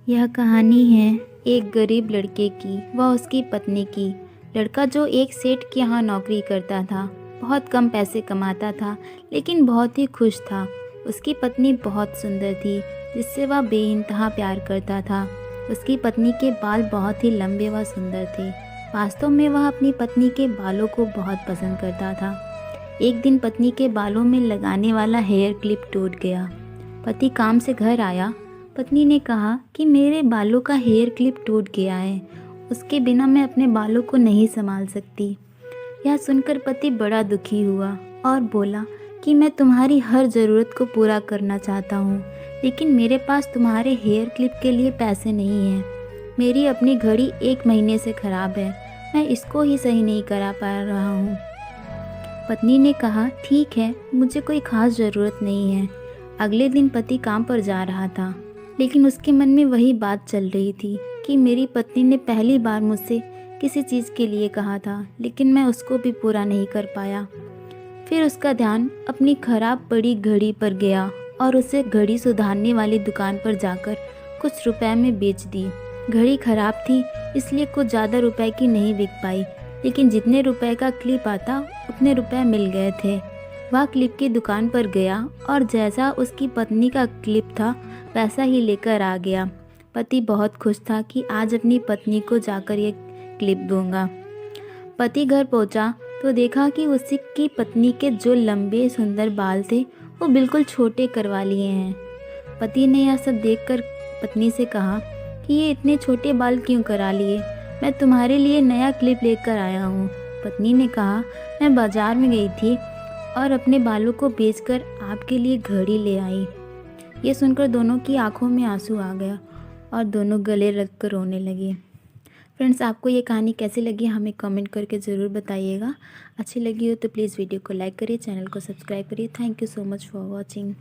यह कहानी है एक गरीब लड़के की व उसकी पत्नी की। लड़का जो एक सेठ के यहाँ नौकरी करता था, बहुत कम पैसे कमाता था, लेकिन बहुत ही खुश था। उसकी पत्नी बहुत सुंदर थी, जिससे वह बेइंतहा प्यार करता था। उसकी पत्नी के बाल बहुत ही लंबे व सुंदर थे। वास्तव में वह अपनी पत्नी के बालों को बहुत पसंद करता था। एक दिन पत्नी के बालों में लगाने वाला हेयर क्लिप टूट गया। पति काम से घर आया। पत्नी ने कहा कि मेरे बालों का हेयर क्लिप टूट गया है, उसके बिना मैं अपने बालों को नहीं संभाल सकती। यह सुनकर पति बड़ा दुखी हुआ और बोला कि मैं तुम्हारी हर ज़रूरत को पूरा करना चाहता हूँ, लेकिन मेरे पास तुम्हारे हेयर क्लिप के लिए पैसे नहीं हैं। मेरी अपनी घड़ी 1 महीने से ख़राब है, मैं इसको ही सही नहीं करा पा रहा हूँ। पत्नी ने कहा, ठीक है, मुझे कोई ख़ास ज़रूरत नहीं है। अगले दिन पति काम पर जा रहा था, लेकिन उसके मन में वही बात चल रही थी कि मेरी पत्नी ने पहली बार मुझसे किसी चीज़ के लिए कहा था, लेकिन मैं उसको भी पूरा नहीं कर पाया। फिर उसका ध्यान अपनी खराब पड़ी घड़ी पर गया और उसे घड़ी सुधारने वाली दुकान पर जाकर कुछ रुपए में बेच दी। घड़ी खराब थी, इसलिए कुछ ज़्यादा रुपए की नहीं बिक पाई, लेकिन जितने रुपए का क्लिप आता उतने रुपए मिल गए थे। वह क्लिप की दुकान पर गया और जैसा उसकी पत्नी का क्लिप था वैसा ही लेकर आ गया। पति बहुत खुश था कि आज अपनी पत्नी को जाकर ये क्लिप दूंगा। पति घर पहुंचा तो देखा कि उसकी पत्नी के जो लंबे सुंदर बाल थे वो बिल्कुल छोटे करवा लिए हैं। पति ने यह सब देखकर पत्नी से कहा कि ये इतने छोटे बाल क्यों करा लिए, मैं तुम्हारे लिए नया क्लिप लेकर आया हूँ। पत्नी ने कहा, मैं बाजार में गई थी और अपने बालों को बेचकर आपके लिए घड़ी ले आई। ये सुनकर दोनों की आंखों में आंसू आ गया और दोनों गले लगकर रोने लगे। फ्रेंड्स, आपको ये कहानी कैसी लगी हमें कमेंट करके ज़रूर बताइएगा। अच्छी लगी हो तो प्लीज़ वीडियो को लाइक करिए, चैनल को सब्सक्राइब करिए। Thank you so much for watching.